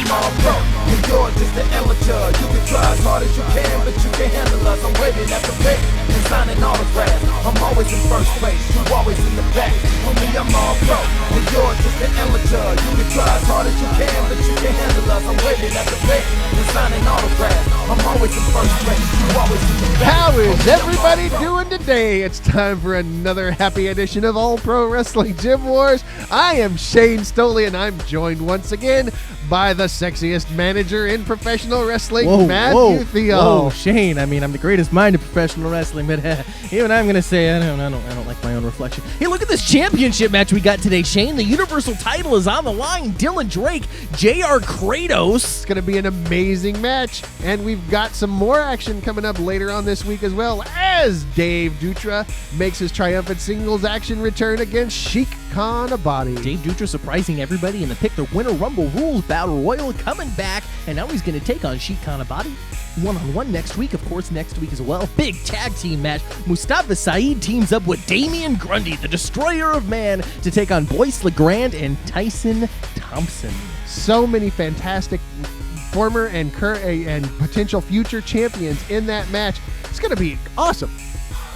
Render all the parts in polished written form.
I'm all pro, and you're just an amateur. You can try as hard as you can, but you can't handle us. I'm waiting at the pick and signing autographs. I'm always in first place, you always in the back. For me, I'm all pro, and you're just an amateur. You can try as hard as you can, but you can't handle us. I'm waiting at the pick and signing autographs. I'm always in first place, you always in the back. How is everybody doing today? It's time for another happy edition of All Pro Wrestling Gym Wars. I am Shane Stoley, and I'm joined once again by the sexiest manager in professional wrestling, Matthew Theo. Whoa, Shane. I mean, I'm the greatest mind in professional wrestling, but even I'm going to say I don't like my own reflection. Hey, look at this championship match we got today, Shane. The Universal title is on the line. Dylan Drake, JR Kratos. It's going to be an amazing match, and we've got some more action coming up later on this week as well, as Dave Dutra makes his triumphant singles action return against Sheik Kanabati. Dave Dutra surprising everybody in the Pick the Winner Rumble Rules Battle Royal, coming back, and now he's going to take on Sheik Kanabati one-on-one next week, of course, next week as well. Big tag team match. Mustafa Saeed teams up with Damian Grundy, the Destroyer of Man, to take on Boyce LeGrand and Tyson Thompson. So many fantastic former and current and potential future champions in that match. It's going to be awesome.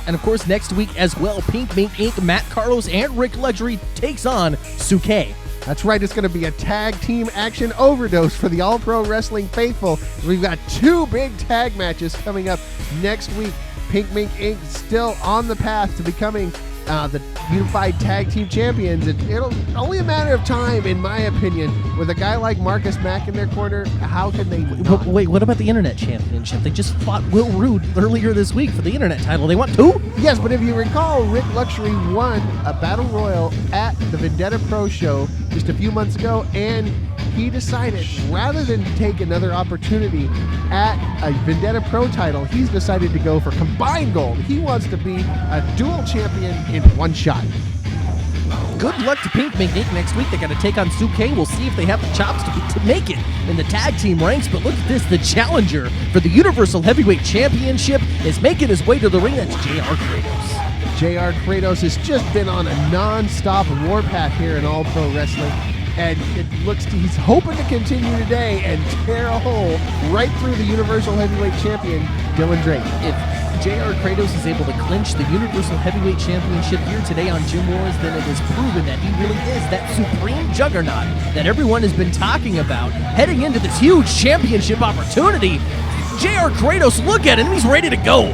And of course, next week as well, Pink Mink Inc., Matt Carlos and Rick Luxury takes on Suke. That's right, it's going to be a tag team action overdose for the All Pro Wrestling faithful. We've got two big tag matches coming up next week. Pink Mink Inc. still on the path to becoming the Unified Tag Team Champions. It'll only a matter of time, in my opinion. With a guy like Marcus Mack in their corner, how can they not? Wait, what about the Internet Championship? They just fought Will Rude earlier this week for the Internet title. They want two? Yes, but if you recall, Rick Luxury won a Battle Royal at the Vendetta Pro Show just a few months ago, and he decided, rather than take another opportunity at a Vendetta Pro title, he's decided to go for combined gold. He wants to be a dual champion in one shot. Good luck to Pink Mink Inc. next week. They got to take on Suke. We'll see if they have the chops to make it in the tag team ranks. But look at this. The challenger for the Universal Heavyweight Championship is making his way to the ring. That's JR Kratos. JR Kratos has just been on a non-stop warpath here in All Pro Wrestling. And it looks he's hoping to continue today and tear a hole right through the Universal Heavyweight Champion, Dylan Drake. If JR Kratos is able to clinch the Universal Heavyweight Championship here today on Gym Wars, then it is proven that he really is that supreme juggernaut that everyone has been talking about heading into this huge championship opportunity. JR Kratos, look at him, he's ready to go.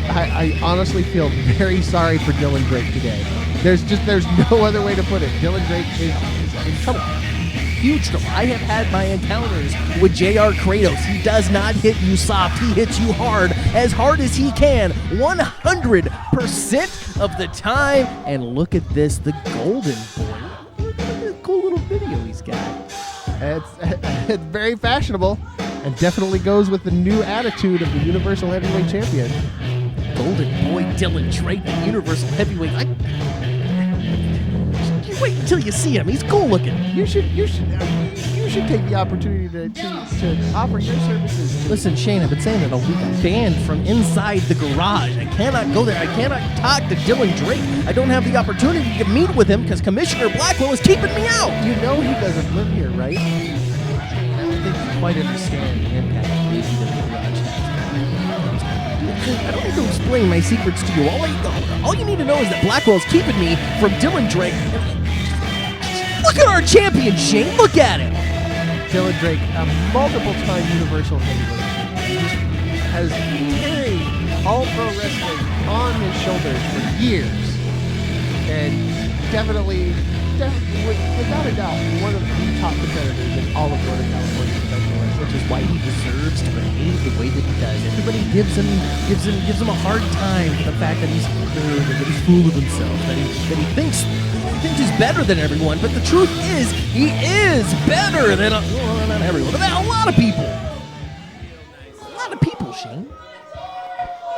I honestly feel very sorry for Dylan Drake today. There's no other way to put it. Dylan Drake is in trouble. Huge trouble. I have had my encounters with JR Kratos. He does not hit you soft. He hits you hard as he can, 100% of the time. And look at this, the Golden Boy. Look at the cool little video he's got. It's very fashionable and definitely goes with the new attitude of the Universal Heavyweight Champion. Golden Boy Dylan Drake, the Universal Heavyweight. You wait until you see him. He's cool looking. You should take the opportunity to offer your services. Listen, Shane, I've been saying it all week. I'm banned from inside the garage. I cannot go there. I cannot talk to Dylan Drake. I don't have the opportunity to meet with him because Commissioner Blackwell is keeping me out. You know he doesn't live here, right? I don't think you quite understand the impact the APW garage has. I don't need to explain my secrets to you. All you need to know is that Blackwell's keeping me from Dylan Drake. Look at our champion, Shane. Look at him. Dylan Drake, a multiple-time Universal Heavyweight, has carried All Pro Wrestling on his shoulders for years, and definitely, without a doubt, one of the top competitors in all of Northern California professional wrestling. Which is why he deserves to behave the way that he does. Everybody gives him a hard time for the fact that he's full of himself, that he thinks he's better than everyone. But the truth is, he is better than not everyone, but a lot of people. A lot of people, Shane.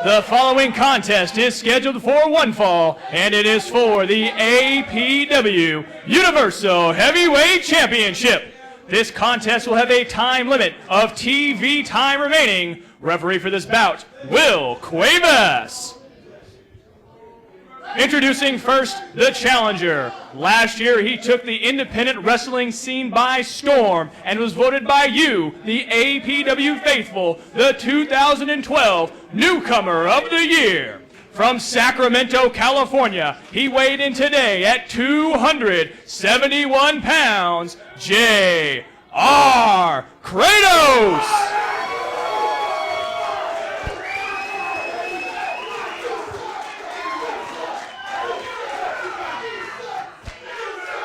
The following contest is scheduled for one fall, and it is for the APW Universal Heavyweight Championship. This contest will have a time limit of TV time remaining. Referee for this bout, Will Cuevas. Introducing first, the challenger. Last year, he took the independent wrestling scene by storm and was voted by you, the APW faithful, the 2012 Newcomer of the Year. From Sacramento, California, he weighed in today at 271 pounds, J.R. Kratos!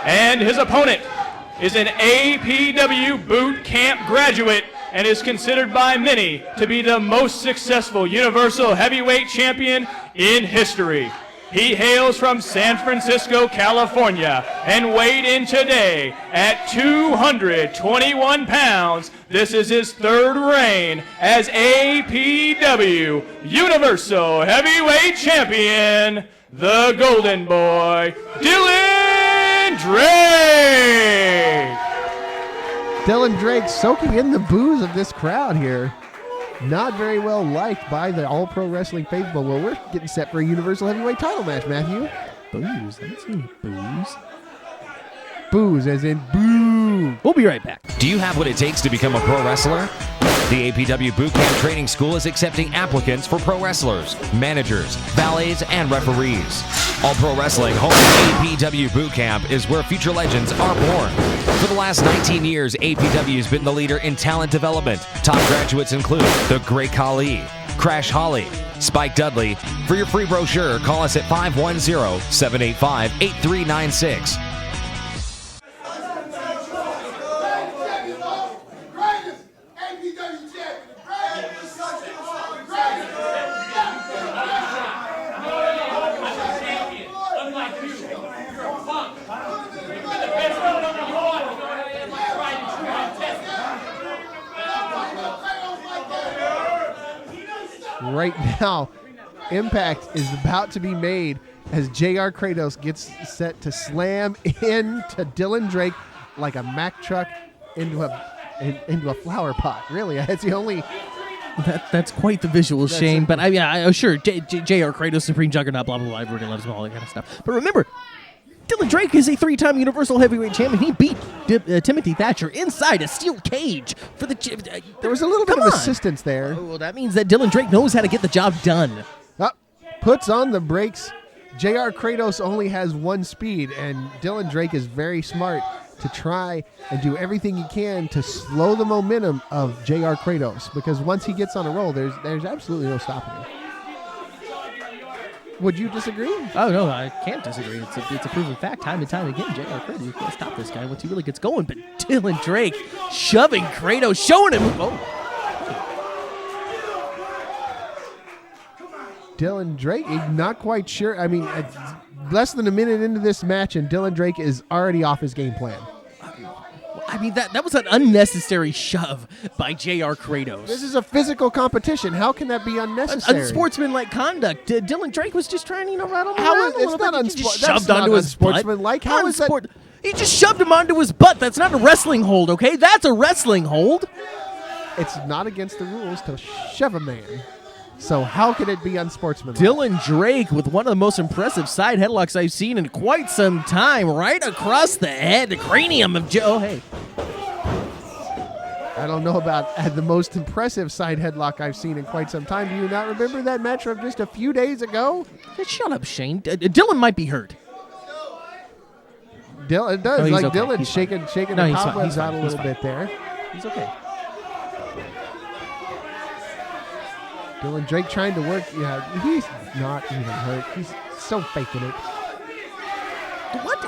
And his opponent is an APW boot camp graduate and is considered by many to be the most successful Universal Heavyweight Champion in history. He hails from San Francisco, California, and weighed in today at 221 pounds. This is his third reign as APW Universal Heavyweight Champion, the Golden Boy, Dylan Drake. Dylan Drake soaking in the booze of this crowd here. Not very well liked by the All Pro Wrestling faithful. Well, we're getting set for a Universal Heavyweight title match, Matthew. Booze? I don't see any booze. Booze as in boo. We'll be right back. Do you have what it takes to become a pro wrestler? The APW Bootcamp Training School is accepting applicants for pro wrestlers, managers, valets, and referees. All Pro Wrestling home APW Bootcamp is where future legends are born. For the last 19 years, APW has been the leader in talent development. Top graduates include The Great Khali, Crash Holly, Spike Dudley. For your free brochure, call us at 510-785-8396. Right now, impact is about to be made as J.R. Kratos gets set to slam into Dylan Drake like a Mack truck into a flower pot. Really, that's the only. That's quite the visual, Shane. But sure, J.R. Kratos, Supreme Juggernaut, blah blah blah. Everybody loves him, all that kind of stuff. But remember, Dylan Drake is a 3-time Universal Heavyweight Champion. He beat Timothy Thatcher inside a steel cage for the. There was a little bit of assistance there. Oh, well, that means that Dylan Drake knows how to get the job done. Puts on the brakes. J.R. Kratos only has one speed, and Dylan Drake is very smart to try and do everything he can to slow the momentum of J.R. Kratos, because once he gets on a roll, there's absolutely no stopping him. Would you disagree? Oh, no, I can't disagree. It's a proven fact time and time again. J.R. Kratos, you can't stop this guy once he really gets going. But Dylan Drake shoving Kratos, showing him. Oh. Dylan Drake, not quite sure. I mean, less than a minute into this match, and Dylan Drake is already off his game plan. I mean, that was an unnecessary shove by J.R. Kratos. This is a physical competition. How can that be unnecessary? Unsportsmanlike conduct. Dylan Drake was just trying, rattle him How around is, it's not unsportsmanlike. How is that? He just shoved him onto his butt. That's not a wrestling hold, okay? That's a wrestling hold. It's not against the rules to shove a man. So how could it be unsportsmanlike? Dylan Drake with one of the most impressive side headlocks I've seen in quite some time, right across the head, the cranium of Joe. Oh, hey. I don't know about the most impressive side headlock I've seen in quite some time. Do you not remember that match from just a few days ago? Shut up, Shane. Dylan might be hurt. It does. No, like okay. Dylan's shaking No, the he's cobwebs fine. out a little bit there. He's okay. Dylan Drake trying to work. Yeah, he's not even hurt. He's so faking it. What?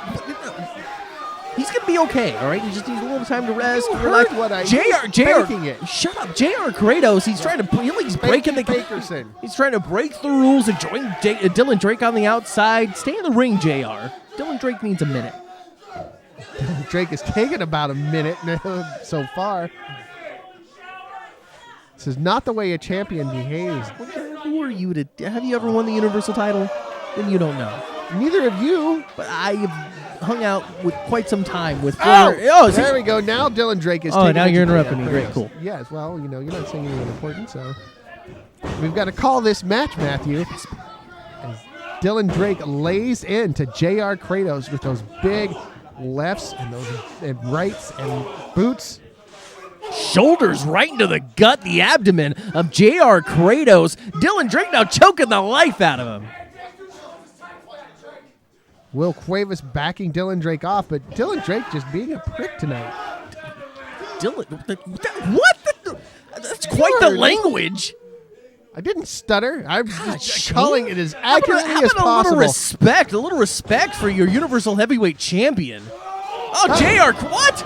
He's going to be okay, all right? He just needs a little time to rest. You heard what I... JR, faking it. Shut up. J.R. Kratos, he's trying to... He's breaking the... Fakerson. He's trying to break the rules and join Dylan Drake on the outside. Stay in the ring, JR. Dylan Drake needs a minute. Dylan Drake has taken about a minute so far. This is not the way a champion behaves. Who are you to... Have you ever won the Universal title? Then you don't know. Neither of you. But I have hung out with quite some time with... There we go. Now Dylan Drake is taking... Oh, now you're interrupting me. Great, cool. Yes, well, you're not saying anything important, so... We've got to call this match, Matthew. As Dylan Drake lays into JR Kratos with those big lefts and those rights and boots. Shoulders right into the gut, the abdomen of JR Kratos. Dylan Drake now choking the life out of him. Will Cuevas backing Dylan Drake off, but Dylan Drake just being a prick tonight. Dylan, what? That's quite the language. I didn't stutter. I'm just calling it as How accurately about as possible. a little respect for your Universal Heavyweight Champion. Oh, JR, what?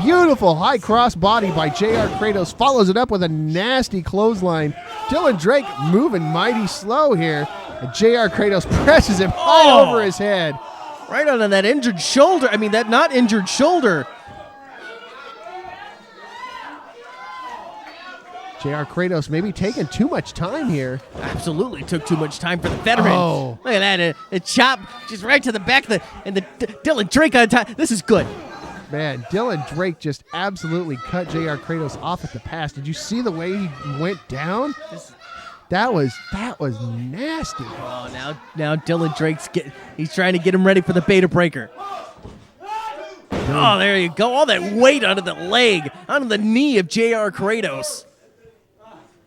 Beautiful high cross body by JR Kratos follows it up with a nasty clothesline. Dylan Drake moving mighty slow here. And JR Kratos presses him high over his head. Right on that injured shoulder. I mean, that not injured shoulder. JR Kratos maybe taking too much time here. Absolutely took too much time for the veteran. Oh. Look at that. A chop just right to the back of Dylan Drake on time. This is good. Man, Dylan Drake just absolutely cut JR Kratos off at the pass. Did you see the way he went down? That was nasty. Oh, now Dylan Drake's he's trying to get him ready for the beta breaker. Oh, there you go. All that weight onto the leg, onto the knee of JR Kratos.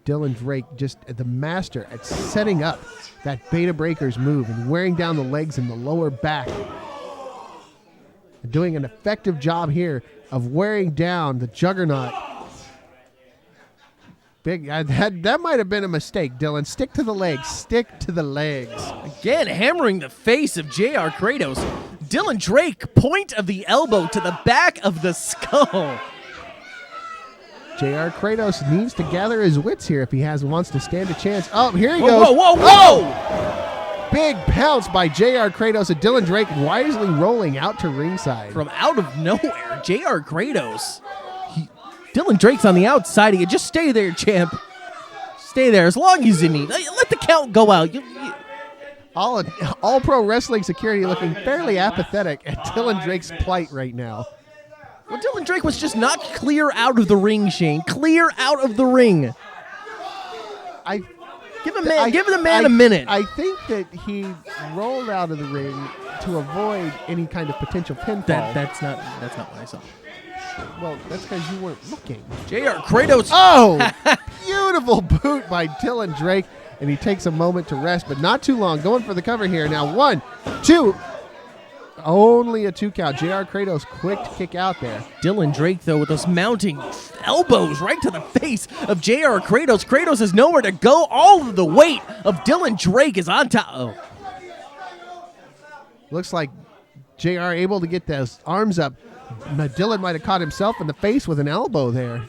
Dylan Drake just the master at setting up that beta breakers move and wearing down the legs and the lower back. Doing an effective job here of wearing down the juggernaut. That might have been a mistake, Dylan. Stick to the legs. Stick to the legs. Again, hammering the face of JR Kratos. Dylan Drake, point of the elbow to the back of the skull. JR Kratos needs to gather his wits here if he wants to stand a chance. Oh, here he Whoa, goes. whoa, whoa, whoa! Big pounce by JR Kratos and Dylan Drake wisely rolling out to ringside. From out of nowhere, JR Kratos. Dylan Drake's on the outside of you. Just stay there, champ. Stay there as long as you need. Let the count go out. All Pro Wrestling security looking fairly apathetic at Dylan Drake's plight right now. Well, Dylan Drake was just not clear out of the ring, Shane. Clear out of the ring. Give the man a minute. I think that he rolled out of the ring to avoid any kind of potential pinfall. That's not what I saw. Well, that's because you weren't looking. JR Kratos. Oh, beautiful boot by Dylan Drake. And he takes a moment to rest, but not too long. Going for the cover here. Now, 1, 2. Only a 2 count. JR Kratos quick to kick out there. Dylan Drake, though, with those mounting elbows right to the face of JR Kratos. Kratos has nowhere to go. All of the weight of Dylan Drake is on top. Oh. Looks like JR able to get those arms up. Dylan might have caught himself in the face with an elbow there.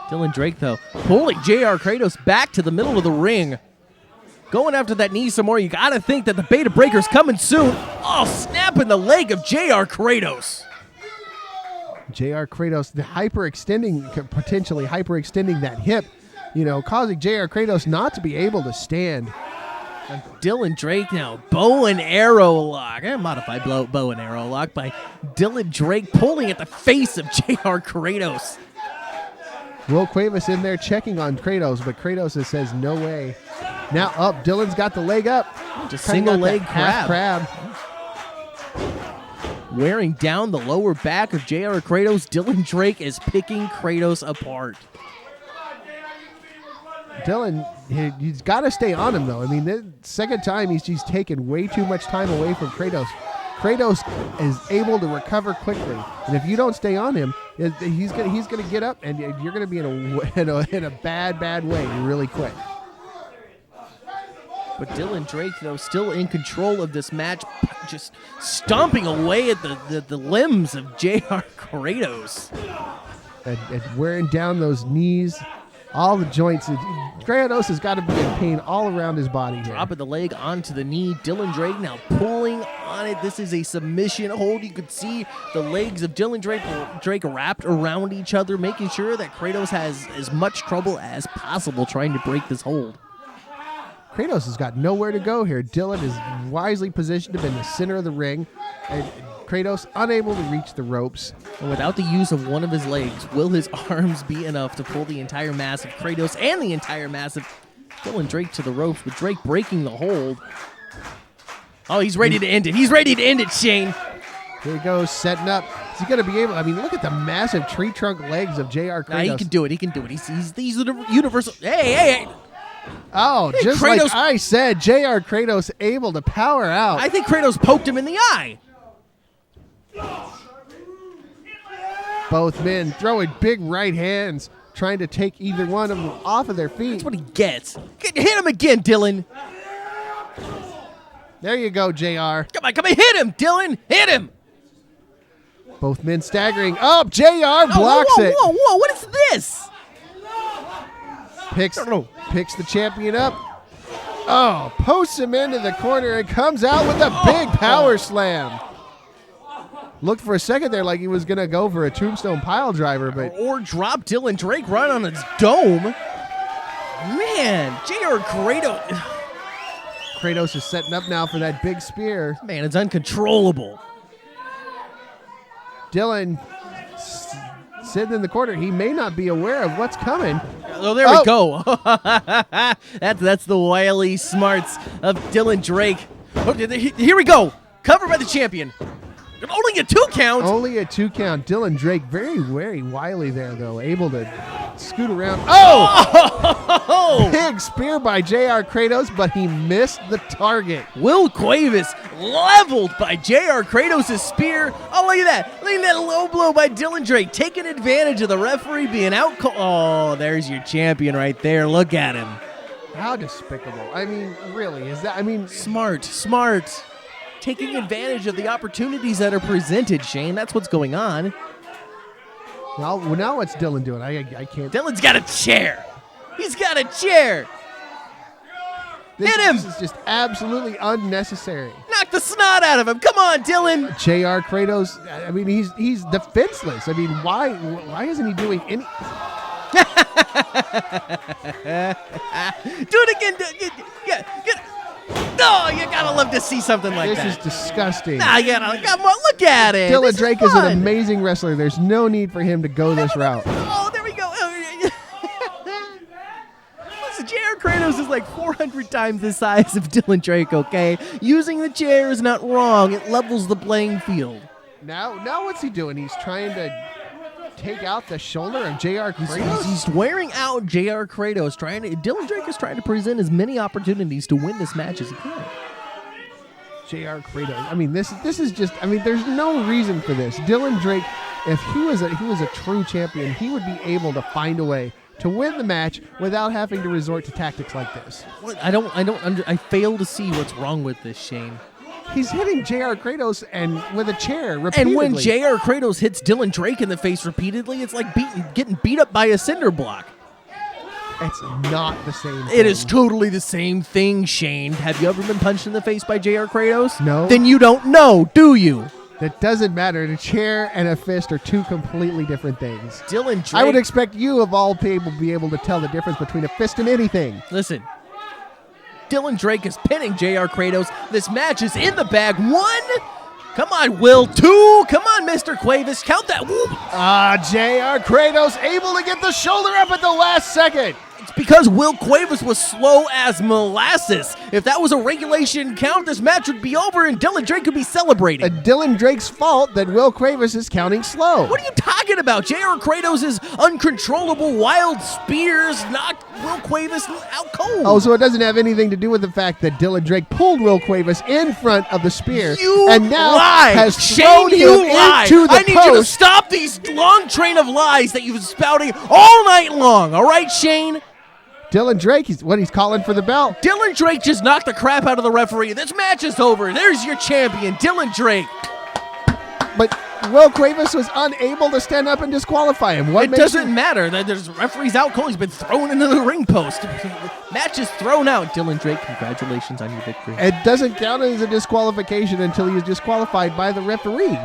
Dylan Drake, though, pulling JR Kratos back to the middle of the ring. Going after that knee some more. You got to think that the beta breaker's coming soon. Oh, snapping the leg of JR Kratos. JR Kratos, potentially hyperextending that hip, causing JR Kratos not to be able to stand. And Dylan Drake now, bow and arrow lock. Modified bow and arrow lock by Dylan Drake, pulling at the face of JR Kratos. Will Cuevas in there checking on Kratos, but Kratos says no way. Now up, Dylan's got the leg up. Just single leg crab. Wearing down the lower back of JR Kratos, Dylan Drake is picking Kratos apart. Dylan, he's got to stay on him, though. I mean, the second time he's taken way too much time away from Kratos. Kratos is able to recover quickly, and if you don't stay on him, he's gonna get up, and you're gonna be in a bad way really quick. But Dylan Drake, though, still in control of this match, just stomping away at the limbs of JR Kratos. And wearing down those knees, all the joints. Kratos has got to be in pain all around his body here. Dropping the leg onto the knee. Dylan Drake now pulling on it. This is a submission hold. You could see the legs of Dylan Drake wrapped around each other, making sure that Kratos has as much trouble as possible trying to break this hold. Kratos has got nowhere to go here. Dylan is wisely positioned in the center of the ring, and Kratos unable to reach the ropes. And without the use of one of his legs, will his arms be enough to pull the entire mass of Kratos and the entire mass of Dylan Drake to the ropes, with Drake breaking the hold. Oh, he's ready to end it. He's ready to end it, Shane. Here he goes, setting up. Is he going to be able? I mean, look at the massive tree trunk legs of J.R. Kratos. Nah, he can do it. He can do it. He's universal. Hey. Oh, Hey, just Kratos- like I said, J.R. Kratos able to power out. I think Kratos poked him in the eye. Both men throwing big right hands, trying to take either one of them off of their feet. That's what he gets. Hit him again, Dylan. There you go, JR. Come on, hit him, Dylan. Hit him. Both men staggering up. JR blocks it. Whoa, what is this? Picks the champion up. Oh, posts him into the corner and comes out with a big power slam. Looked for a second there like he was going to go for a tombstone pile driver, but Or drop Dylan Drake right on his dome. Man, J.R. Kratos is setting up now for that big spear. Man, it's uncontrollable. Dylan sitting in the corner. He may not be aware of what's coming. Oh, there we go. That's the wily smarts of Dylan Drake. Oh, here we go. Covered by the champion. Only a 2 count. Only a 2 count. Dylan Drake very, very wily there, though. Able to scoot around. Oh! Big spear by J.R. Kratos, but he missed the target. Will Cuevas leveled by J.R. Kratos' spear. Oh, look at that. Look at that low blow by Dylan Drake. Taking advantage of the referee being out. Oh, there's your champion right there. Look at him. How despicable. I mean, really, is that, I mean. Smart. Taking advantage of the opportunities that are presented, Shane. That's what's going on. Now what's Dylan doing? I can't. Dylan's got a chair. He's got a chair. Hit him. This is just absolutely unnecessary. Knock the snot out of him. Come on, Dylan. J.R. Kratos, I mean, he's defenseless. I mean, why isn't he doing any? Do it again. Get. No, you gotta love to see something like This that. is disgusting. Nah, you gotta come on, look at it. Dylan This Drake is is an fun. amazing wrestler. There's no need for him to go this route. Oh, there we go. Listen, J.R. Kratos is like 400 times the size of Dylan Drake, okay? Using the chair is not wrong. It levels the playing field. Now what's he doing? He's trying to take out the shoulder of J.R. Kratos? He's wearing out J.R. Kratos. Dylan Drake is trying to present as many opportunities to win this match as he can. J.R. Kratos. I mean, this is just. I mean, there's no reason for this. Dylan Drake, if he was a true champion, he would be able to find a way to win the match without having to resort to tactics like this. I fail to see what's wrong with this, Shane. He's hitting J.R. Kratos and with a chair repeatedly. And when J.R. Kratos hits Dylan Drake in the face repeatedly, it's like getting beat up by a cinder block. It's not the same thing. It is totally the same thing, Shane. Have you ever been punched in the face by J.R. Kratos? No. Then you don't know, do you? That doesn't matter. A chair and a fist are two completely different things. Dylan Drake. I would expect you, of all people, to be able to tell the difference between a fist and anything. Listen. Dylan Drake is pinning J.R. Kratos. This match is in the bag. 1. Come on, Will. 2. Come on, Mr. Cuevas. Count that. J.R. Kratos able to get the shoulder up at the last second. It's because Will Cuevas was slow as molasses. If that was a regulation count, this match would be over and Dylan Drake would be celebrating. Dylan Drake's fault that Will Cuevas is counting slow. What are you talking about? J.R. Kratos' uncontrollable wild spears knocked Will Cuevas out cold. Oh, so it doesn't have anything to do with the fact that Dylan Drake pulled Will Cuevas in front of the spear and now lie. has Shane, thrown him you lie. into the I need you to post. stop these long train of lies that you've been spouting all night long. All right, Shane? Dylan Drake, he's calling for the belt. Dylan Drake just knocked the crap out of the referee. This match is over. There's your champion, Dylan Drake. But Will Cuevas was unable to stand up and disqualify him. It doesn't matter. There's referee's out cold. He's been thrown into the ring post. Match is thrown out. Dylan Drake, congratulations on your victory. It doesn't count as a disqualification until he is disqualified by the referee.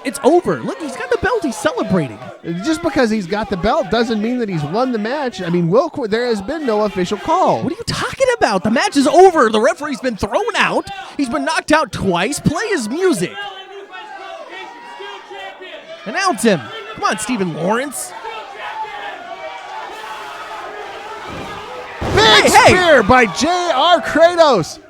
It's over. Look, he's got the belt. He's celebrating. Just because he's got the belt doesn't mean that he's won the match. I mean, there has been no official call. What are you talking about? The match is over. The referee's been thrown out. He's been knocked out twice. Play his music. Announce him. Come on, Stephen Lawrence. Big spear by J.R. Kratos.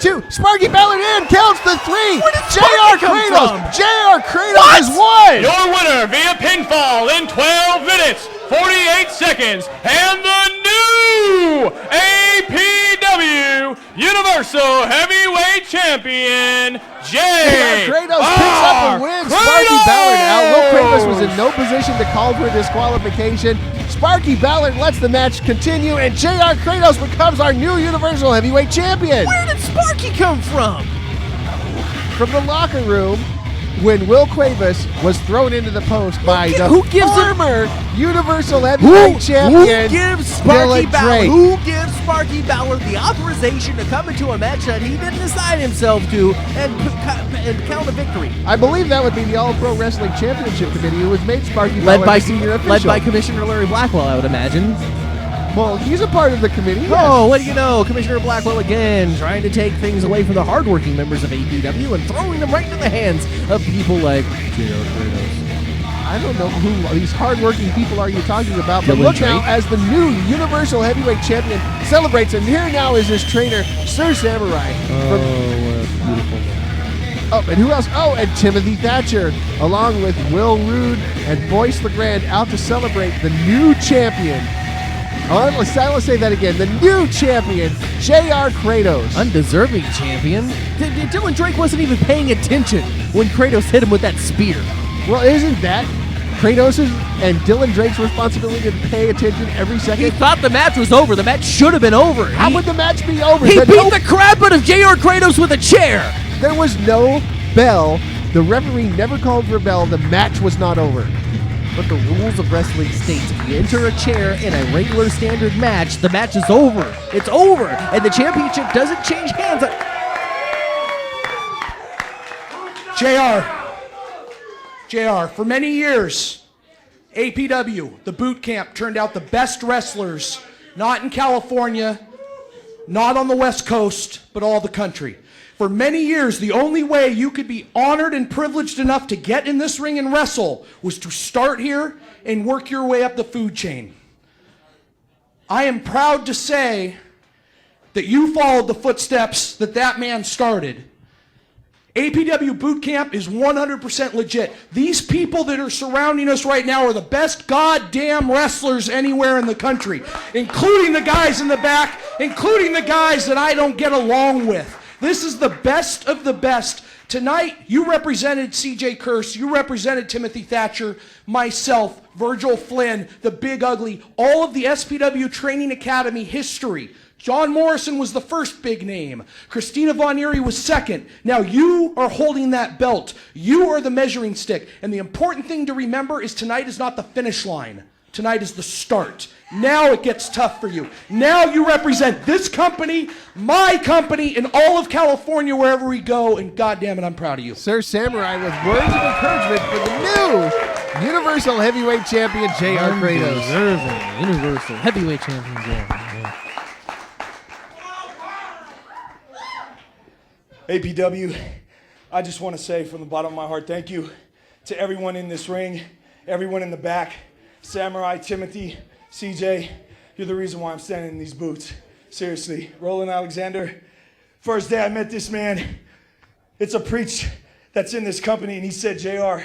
2. Sparky Ballard in, counts the 3. Where did JR Sparky come Kratos. from? JR Kratos has won. Your winner via pinfall in 12 minutes, 48 seconds, and the new APW Universal Heavyweight Champion, JR Kratos picks up a win. Sparky Ballard out. Will Kratos was in no position to call for disqualification. Sparky Ballard lets the match continue, and JR Kratos becomes our new Universal Heavyweight Champion. Where did Sparky come from? From the locker room, when Will Cuevas was thrown into the post by the who gives him- former Universal Heavyweight Champion, Who gives Sparky Dylan Ballard? Drake. Who gives Sparky Ballard the authorization to come into a match that he didn't assign himself to and count a victory? I believe that would be the All Pro Wrestling Championship Committee, who has made Sparky Led Ballard by the senior official. led by Commissioner Larry Blackwell, I would imagine. Well, he's a part of the committee. Yes. Oh, what do you know? Commissioner Blackwell again trying to take things away from the hardworking members of APW and throwing them right into the hands of people like JR Kratos. I don't know who these hardworking people are you talking about, but Dylan look now Drake. as the new Universal Heavyweight Champion celebrates, and here now is his trainer, Sir Samurai. What a beautiful man. Oh, and who else? Oh, and Timothy Thatcher, along with Will Rude and Boyce LeGrand, out to celebrate the new champion. Let's say that again. The new champion, JR Kratos. Undeserving champion. Dylan Drake wasn't even paying attention when Kratos hit him with that spear. Well, isn't that Kratos' and Dylan Drake's responsibility to pay attention every He second? thought the match was over. The match should have been over. How would the match be over? He Then beat no- the crap out of JR Kratos with a chair. There was no bell. The referee never called for a bell. The match was not over. But the rules of wrestling states if you enter a chair in a regular standard match, the match is over. It's over. And the championship doesn't change hands. JR, for many years, APW, the boot camp, turned out the best wrestlers, not in California, not on the West Coast, but all the country. For many years, the only way you could be honored and privileged enough to get in this ring and wrestle was to start here and work your way up the food chain. I am proud to say that you followed the footsteps that man started. APW Boot Camp is 100% legit. These people that are surrounding us right now are the best goddamn wrestlers anywhere in the country, including the guys in the back, including the guys that I don't get along with. This is the best of the best. Tonight, you represented CJ Curse, you represented Timothy Thatcher, myself, Virgil Flynn, the Big Ugly, all of the SPW Training Academy history. John Morrison was the first big name. Christina Von Eerie was second. Now you are holding that belt. You are the measuring stick. And the important thing to remember is tonight is not the finish line. Tonight is the start. Now it gets tough for you. Now you represent this company, my company, and all of California wherever we go. And goddamn it, I'm proud of you. Sir Samurai with words of encouragement for the new Universal Heavyweight Champion, JR Kratos. Undeserving Universal Heavyweight Champion. Yeah. APW, I just want to say from the bottom of my heart, thank you to everyone in this ring, everyone in the back, Samurai, Timothy, CJ, you're the reason why I'm standing in these boots. Seriously, Roland Alexander, first day I met this man, it's a preach that's in this company, and he said, JR,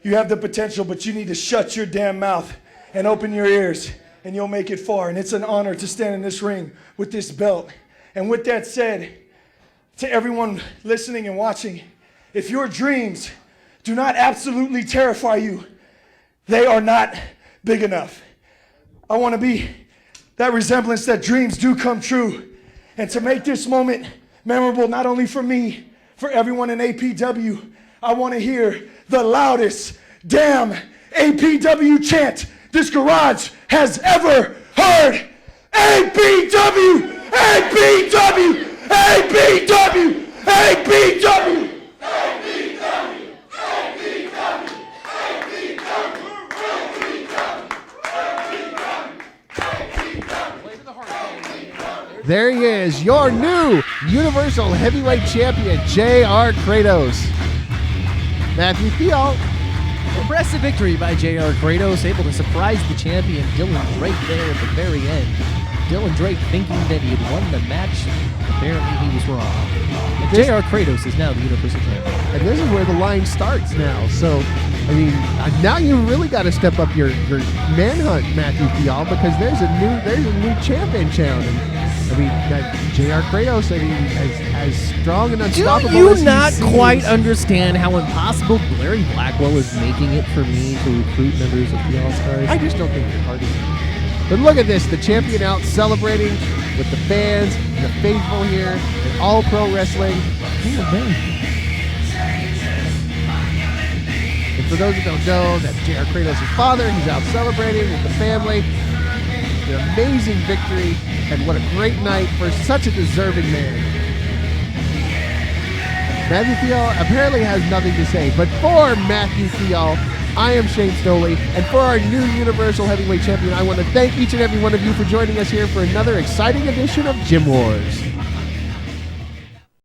you have the potential, but you need to shut your damn mouth and open your ears, and you'll make it far. And it's an honor to stand in this ring with this belt. And with that said, to everyone listening and watching, if your dreams do not absolutely terrify you, they are not big enough. I want to be that resemblance that dreams do come true. And to make this moment memorable, not only for me, for everyone in APW, I want to hear the loudest damn APW chant this garage has ever heard. APW! APW! APW! APW! There he is, your new Universal Heavyweight Champion, JR Kratos. Matthew Thiel. Impressive victory by JR Kratos, able to surprise the champion Dylan Drake there at the very end. Dylan Drake thinking that he had won the match apparently he was wrong. And JR Kratos is now the Universal Champion. And this is where the line starts now. So, I mean, now you really got to step up your manhunt, Matthew Fial, because there's a new champ in town. And, I mean, that JR Kratos, I mean, as strong and unstoppable Do as you not he seems, quite understand how impossible Larry Blackwell is making it for me to recruit members of the All-Stars? I just don't think you're hard enough. But look at this, the champion out celebrating with the fans and the faithful here in All Pro Wrestling. Oh, man. And for those who don't know, that's JR Kratos' father. He's out celebrating with the family. An amazing victory, and what a great night for such a deserving man. Matthew Fial apparently has nothing to say, but for Matthew Fial, I am Shane Stoley, and for our new Universal Heavyweight Champion, I want to thank each and every one of you for joining us here for another exciting edition of Gym Wars.